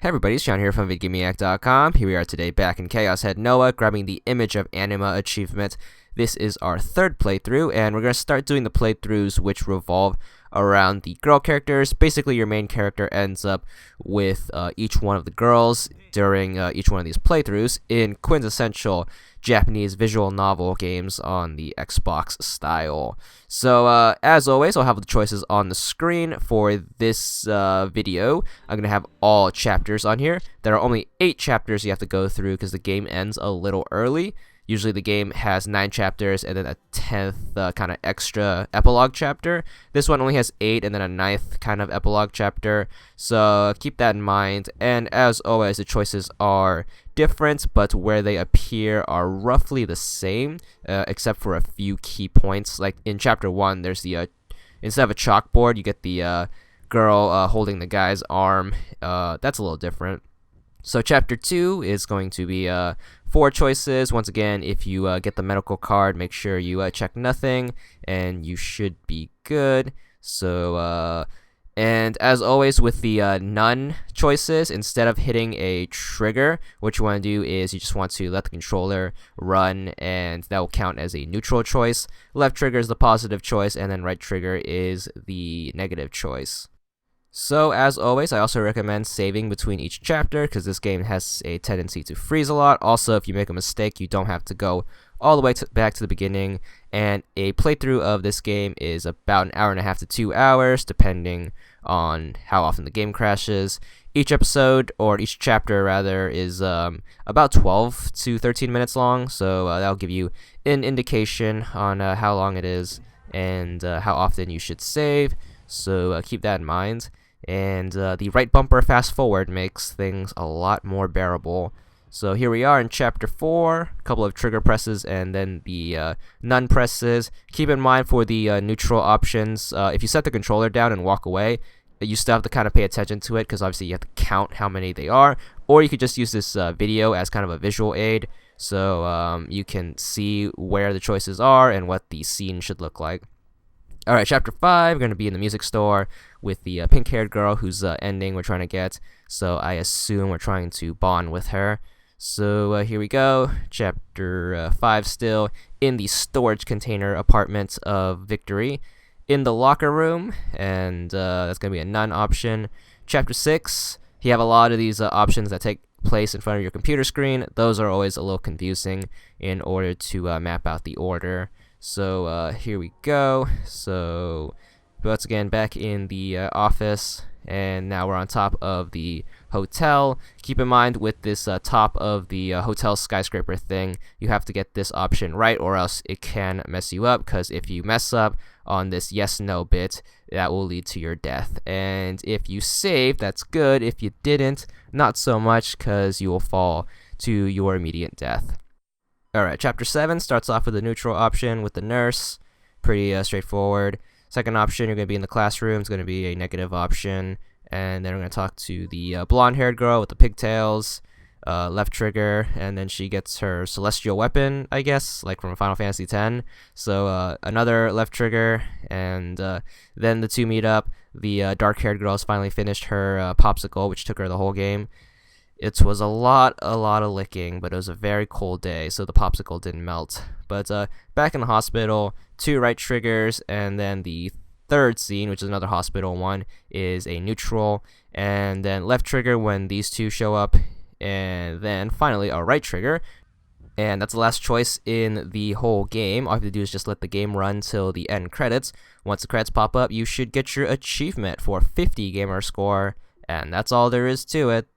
Hey everybody, it's Sean here from VidGamiac.com. Here we are today back in Chaos Head Noah, grabbing the Image of Anima achievement. This is our third playthrough, and we're going to start doing the playthroughs which revolve around the girl characters. Basically, your main character ends up with each one of the girls during each one of these playthroughs in quintessential Japanese visual novel games on the Xbox style. So, as always, I'll have the choices on the screen for this video. I'm going to have all chapters on here. There are only 8 chapters you have to go through because the game ends a little early. Usually the game has 9 chapters and then a 10th kind of extra epilogue chapter. This one only has 8 and then a 9th kind of epilogue chapter. So keep that in mind. And as always, the choices are different, but where they appear are roughly the same, except for a few key points. Like in chapter 1, there's the instead of a chalkboard, you get the girl holding the guy's arm. That's a little different. So chapter 2 is going to be 4 choices. Once again, if you get the medical card, make sure you check nothing, and you should be good. So, and as always with the none choices, instead of hitting a trigger, what you want to do is you just want to let the controller run, and that will count as a neutral choice. Left trigger is the positive choice, and then right trigger is the negative choice. So, as always, I also recommend saving between each chapter because this game has a tendency to freeze a lot. Also, if you make a mistake, you don't have to go all the way back to the beginning. And a playthrough of this game is about an hour and a half to 2 hours, depending on how often the game crashes. Each episode, or each chapter rather, is about 12 to 13 minutes long. So that'll give you an indication on how long it is and how often you should save. So keep that in mind. And the right bumper fast forward makes things a lot more bearable. So here we are in chapter 4, a couple of trigger presses and then the none presses. Keep in mind for the neutral options, if you set the controller down and walk away, you still have to kind of pay attention to it because obviously you have to count how many they are. Or you could just use this video as kind of a visual aid so you can see where the choices are and what the scene should look like. Alright, chapter 5, we're going to be in the music store with the pink-haired girl whose ending we're trying to get. So I assume we're trying to bond with her. So here we go, chapter 5 still, in the storage container apartment of Victory. In the locker room, and that's going to be a none option. Chapter 6, you have a lot of these options that take place in front of your computer screen. Those are always a little confusing in order to map out the order. So here we go. So once again back in the office, and now we're on top of the hotel. Keep in mind with this top of the hotel skyscraper thing, you have to get this option right or else it can mess you up, because if you mess up on this yes no bit, that will lead to your death. And if you save, that's good. If you didn't, not so much, because you will fall to your immediate death. Alright, chapter 7 starts off with a neutral option with the nurse. Pretty straightforward. Second option, you're going to be in the classroom. It's going to be a negative option. And then we're going to talk to the blonde-haired girl with the pigtails. Left trigger, and then she gets her celestial weapon, I guess, like from Final Fantasy X. So another left trigger, and then the two meet up. The dark-haired girl has finally finished her popsicle, which took her the whole game. It was a lot of licking, but it was a very cold day, so the popsicle didn't melt. But back in the hospital, 2 right triggers, and then the third scene, which is another hospital one, is a neutral, and then left trigger when these two show up, and then finally a right trigger. And that's the last choice in the whole game. All you have to do is just let the game run till the end credits. Once the credits pop up, you should get your achievement for 50 gamer score, and that's all there is to it.